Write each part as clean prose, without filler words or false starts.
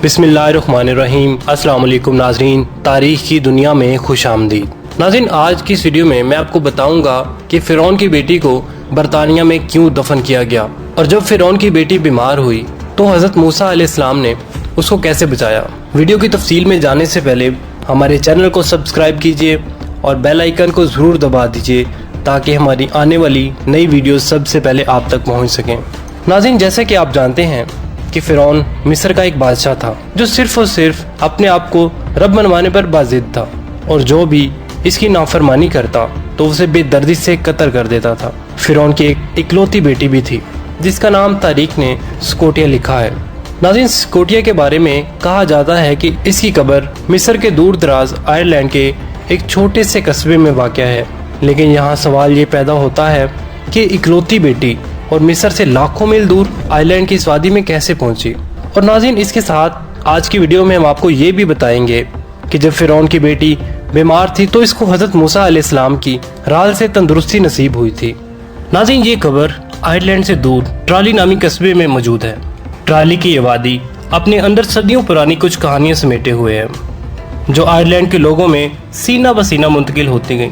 बिस्मिल्लाहिर्रहमानिर्रहीम। अस्सलाम वालेकुम नाज़रीन, तारीख़ की दुनिया में खुश आमदीद। नाज़रीन, आज की इस वीडियो में मैं आपको बताऊंगा कि फ़िरौन की बेटी को बरतानिया में क्यों दफन किया गया, और जब फ़िरौन की बेटी बीमार हुई तो हज़रत मूसा अलैहिस्सलाम ने उसको कैसे बचाया। वीडियो की तफसील में जाने से पहले हमारे चैनल को सब्सक्राइब कीजिए और बेल आइकन को ज़रूर दबा दीजिए ताकि हमारी आने वाली नई वीडियो सबसे पहले आप तक पहुँच सकें। नाज़रीन, जैसे कि आप जानते हैं कि फ़िरौन मिस्र का एक बादशाह था जो सिर्फ और सिर्फ अपने आप को रब मनवाने पर बाज़िद था, और जो भी इसकी नाफरमानी करता तो उसे बेदर्दी से कत्ल कर देता था। फ़िरौन की एक इकलौती बेटी भी थी जिसका नाम तारीख ने स्कोटिया लिखा है। नाज़रीन, स्कोटिया के बारे में कहा जाता है कि इसकी कब्र मिस्र के दूर दराज आयरलैंड के एक छोटे से कस्बे में वाक़या है। लेकिन यहाँ सवाल ये पैदा होता है कि इकलौती बेटी और मिस्र से लाखों मील दूर आइलैंड की इस वादी में कैसे पहुंची। और नाज़रीन, इसके साथ आज की वीडियो में हम आपको ये भी बताएंगे कि जब फ़िरौन की बेटी बीमार थी तो इसको हज़रत मूसा अलैहिस्सलाम की राल से तंदुरुस्ती नसीब हुई थी। नाज़रीन, ये कब्र आयरलैंड से दूर ट्राली नामी कस्बे में मौजूद है। ट्राली की ये वादी अपने अंदर सदियों पुरानी कुछ कहानियाँ समेटे हुए है जो आयरलैंड के लोगों में सीना बसीना मुंतकिल होती गई।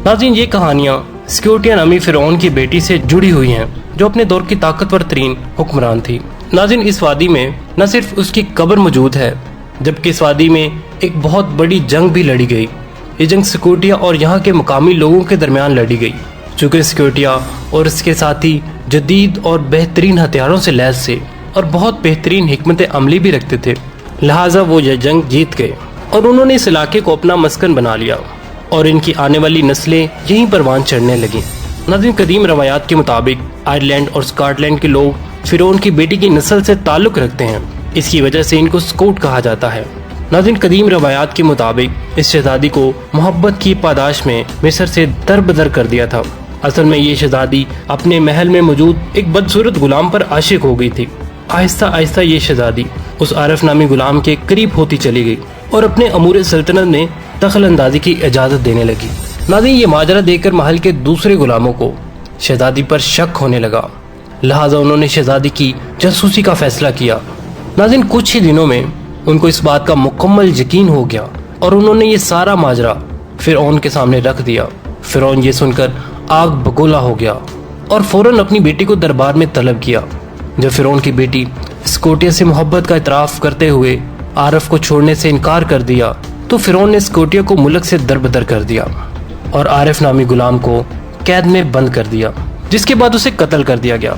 नाज़रीन, ये कहानियाँ स्कोटिया नामी फ़िरौन की बेटी से जुड़ी हुई हैं जो अपने दौर की ताकतवर तरीन हुक्मरान थी। नाज़रीन, इस वादी में न सिर्फ उसकी कब्र मौजूद है जबकि इस वादी में एक बहुत बड़ी जंग भी लड़ी गई। ये जंग स्कोटिया और यहाँ के मकामी लोगों के दरमियान लड़ी गई। चूँकि स्कोटिया और इसके साथी जदीद और बेहतरीन हथियारों से लैस थे और बहुत बेहतरीन हिकमत अमली भी रखते थे, लिहाजा वो यह जंग जीत गए और उन्होंने इस इलाके को अपना मस्कन बना लिया और इनकी आने वाली नस्लें यहीं परवान चढ़ने लगी। नाज़रीन, कदीम रवायात के मुताबिक आयरलैंड और स्कॉटलैंड के लोग फ़िरौन की बेटी की नस्ल से ताल्लुक़ रखते हैं, इसकी वजह से इनको स्कोट कहा जाता है। नाज़रीन, कदीम रवायात के मुताबिक इस शहजादी को मोहब्बत की पादाश में मिस्र से दरबदर कर दिया था। असल में ये शहजादी अपने महल में मौजूद एक बदसूरत गुलाम पर आशिक हो गई थी। आहिस्ता आहिस्ता ये शहजादी उस आरफ नामी गुलाम के करीब होती चली गई और अपने अमूर सल्तनत में दखल अंदाजी की इजाज़त देने लगी। नाज़रीन, ये माजरा देखकर महल के दूसरे गुलामों को शहजादी पर शक होने लगा, लिहाजा उन्होंने शहजादी की जासूसी का फैसला किया। नाज़रीन, कुछ ही दिनों में उनको इस बात का मुकम्मल यकीन हो गया और उन्होंने ये सारा माजरा फ़िरौन के सामने रख दिया। फ़िरौन ये सुनकर आग बगोला हो गया और फ़ौरन अपनी बेटी को दरबार में तलब किया। जब फ़िरौन की बेटी स्कोटिया से मोहब्बत का इतराफ़ करते हुए आरफ को छोड़ने से इनकार कर दिया तो फ़िरौन ने स्कोटिया को मुल्क से दरबदर कर दिया और आरिफ नामी गुलाम को कैद में बंद कर दिया, जिसके बाद उसे कत्ल कर दिया गया।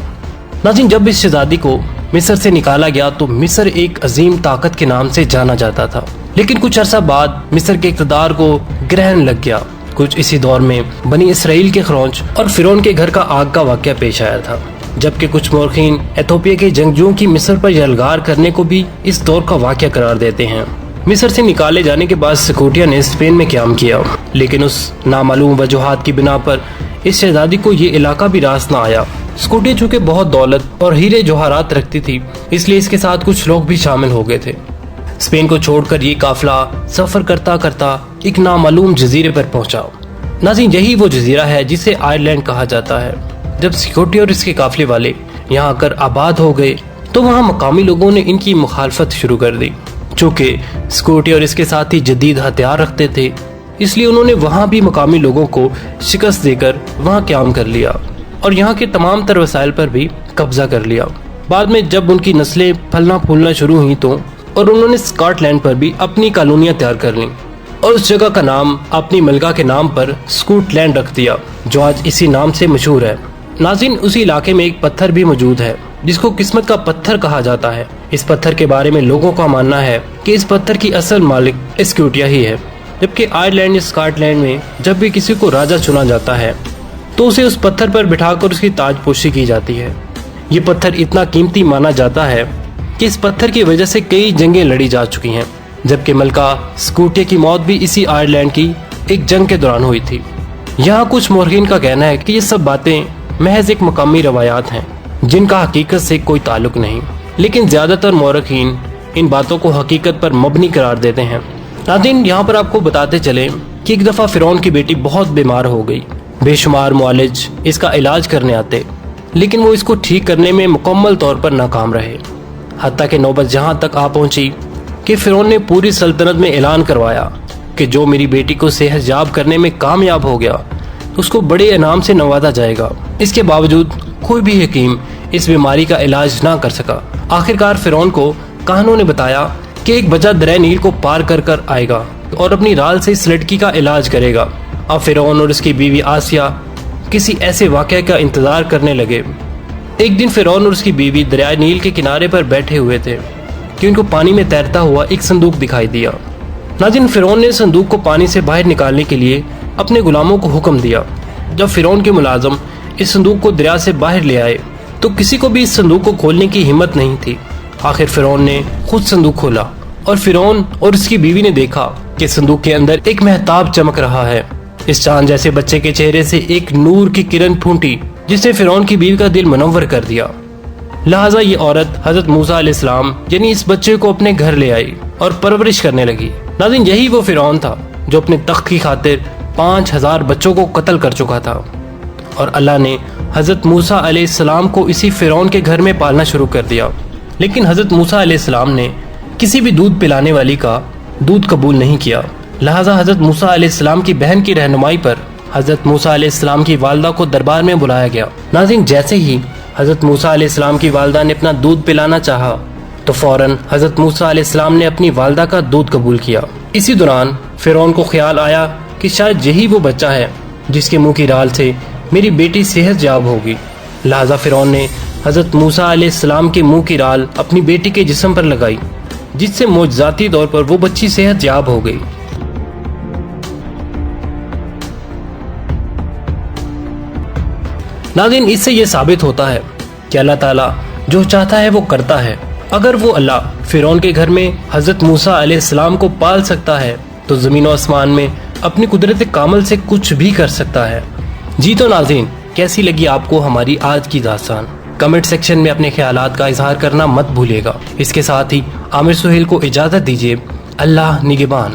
नाज़रीन, जब इस शहजादी को मिस्र से निकाला गया तो मिस्र एक अजीम ताकत के नाम से जाना जाता था, लेकिन कुछ अरसा बाद मिस्र के इक़्तिदार को ग्रहण लग गया। कुछ इसी दौर में बनी इसराइल के खरौच और फ़िरौन के घर का आग का वाक़या पेश आया था, जबकि कुछ मौरखीन एथोपिया के जंगजुओं की मिस्र पर यलगार करने को भी इस दौर का वाक़या करार देते हैं। मिस्र से निकाले जाने के बाद स्कोटिया ने स्पेन में क़याम किया, लेकिन उस नामालूम वजूहात की बिना पर इस शहजादी को ये इलाका भी रास न आया। स्कोटिया चूँकि बहुत दौलत और हीरे जवाहरात रखती थी, इसलिए इसके साथ कुछ लोग भी शामिल हो गए थे। स्पेन को छोड़कर ये काफिला सफ़र करता करता एक नामालूम जजीरे पर पहुंचा। नाज़रीन, यही वो जजीरा है जिसे आयरलैंड कहा जाता है। जब स्कोटिया और इसके काफिले वाले यहाँ आकर आबाद हो गए तो वहाँ मकामी लोगों ने इनकी मुखालफत शुरू कर दी। चूँकि स्कोटिया और इसके साथ ही जदीद हथियार रखते थे, इसलिए उन्होंने वहाँ भी मकामी लोगों को शिकस्त देकर वहाँ क़याम कर लिया और यहाँ के तमाम तर वसाइल पर भी कब्जा कर लिया। बाद में जब उनकी नस्लें फलना फूलना शुरू हुई तो और उन्होंने स्कॉटलैंड पर भी अपनी कॉलोनियाँ तैयार कर लीं और उस जगह का नाम अपनी मलका के नाम पर स्कॉटलैंड रख दिया, जो आज इसी नाम से मशहूर है। नाज़रीन, उसी इलाके में एक पत्थर भी मौजूद है जिसको किस्मत का पत्थर कहा जाता है। इस पत्थर के बारे में लोगों का मानना है कि इस पत्थर की असल मालिक स्कोटिया ही है, जबकि आयरलैंड या स्कॉटलैंड में जब भी किसी को राजा चुना जाता है तो उसे उस पत्थर पर बिठाकर उसकी ताजपोशी की जाती है। ये पत्थर इतना कीमती माना जाता है कि इस पत्थर की वजह से कई जंगें लड़ी जा चुकी हैं, जबकि मलका स्कोटिया की मौत भी इसी आयरलैंड की एक जंग के दौरान हुई थी। यहाँ कुछ मौरखीन का कहना है कि ये सब बातें महज एक मकामी रवायात हैं जिनका हकीकत से कोई ताल्लुक नहीं, लेकिन ज़्यादातर मौरखीन इन बातों को हकीकत पर मबनी करार देते हैं। नाज़रीन, यहाँ पर आपको बताते चले कि एक दफ़ा फ़िरौन की बेटी बहुत बीमार हो गई। बेशुमार मुआलिज इसका इलाज करने आते, लेकिन वो इसको ठीक करने में मुकम्मल तौर पर नाकाम रहे। حتیٰ کہ نوبت جہاں تک آ پہنچی کہ فرعون نے پوری سلطنت میں اعلان کروایا کہ جو میری بیٹی کو صحت یاب کرنے میں کامیاب ہو گیا تو اس کو بڑے انعام سے نوازا جائے گا۔ اس کے باوجود کوئی بھی حکیم اس بیماری کا علاج نہ کر سکا۔ آخرکار فرعون کو کاہنوں نے بتایا کہ ایک بچہ دریا نیل کو پار کر کر آئے گا اور اپنی رال سے اس لڑکی کا علاج کرے گا۔ اب فرعون اور اس کی بیوی آسیہ کسی ایسے واقعہ کا انتظار کرنے لگے۔ ایک دن فرعون اور اس کی بیوی دریائے نیل کے کنارے پر بیٹھے ہوئے تھے کہ ان کو پانی میں تیرتا ہوا ایک صندوق دکھائی دیا۔ ناظرین، فرعون نے صندوق کو پانی سے باہر نکالنے کے لیے اپنے غلاموں کو حکم دیا۔ جب فرعون کے ملازم اس صندوق کو دریا سے باہر لے آئے تو کسی کو بھی اس صندوق کو کھولنے کی ہمت نہیں تھی۔ آخر فرعون نے خود صندوق کھولا اور فرعون اور اس کی بیوی نے دیکھا کہ صندوق کے اندر ایک مہتاب چمک رہا ہے۔ اس چاند جیسے بچے کے چہرے سے ایک نور کی کرن پھونٹی جس نے فرعون کی بیوی کا دل منور کر دیا۔ لہٰذا یہ عورت حضرت موسیٰ علیہ السلام یعنی اس بچے کو اپنے گھر لے آئی اور پرورش کرنے لگی۔ ناظرین، یہی وہ فرعون تھا جو اپنے تخت کی خاطر 5000 بچوں کو قتل کر چکا تھا، اور اللہ نے حضرت موسیٰ علیہ السلام کو اسی فرعون کے گھر میں پالنا شروع کر دیا۔ لیکن حضرت موسیٰ علیہ السلام نے کسی بھی دودھ پلانے والی کا دودھ قبول نہیں کیا۔ لہٰذا حضرت موسیٰ علیہ السلام کی بہن کی رہنمائی پر حضرت موسیٰ علیہ السلام کی والدہ کو دربار میں بلایا گیا۔ ناظرین، جیسے ہی حضرت موسیٰ علیہ السلام کی والدہ نے اپنا دودھ پلانا چاہا تو فوراً حضرت موسیٰ علیہ السلام نے اپنی والدہ کا دودھ قبول کیا۔ اسی دوران فرعون کو خیال آیا کہ شاید یہی وہ بچہ ہے جس کے منہ کی رال سے میری بیٹی صحت یاب ہوگی۔ لہٰذا فرعون نے حضرت موسیٰ علیہ السلام کے منہ کی رال اپنی بیٹی کے جسم پر لگائی، جس سے معجزاتی طور پر وہ بچی صحت یاب ہو گئی۔ ناظرین، اس سے یہ ثابت ہوتا ہے کہ اللہ تعالیٰ جو چاہتا ہے وہ کرتا ہے۔ اگر وہ اللہ فرعون کے گھر میں حضرت موسیٰ علیہ السلام کو پال سکتا ہے تو زمین و آسمان میں اپنی قدرت کامل سے کچھ بھی کر سکتا ہے۔ جی تو ناظرین، کیسی لگی آپ کو ہماری آج کی داستان؟ کمنٹ سیکشن میں اپنے خیالات کا اظہار کرنا مت بھولیے گا۔ اس کے ساتھ ہی عامر سہیل کو اجازت دیجیے۔ اللہ نگہبان۔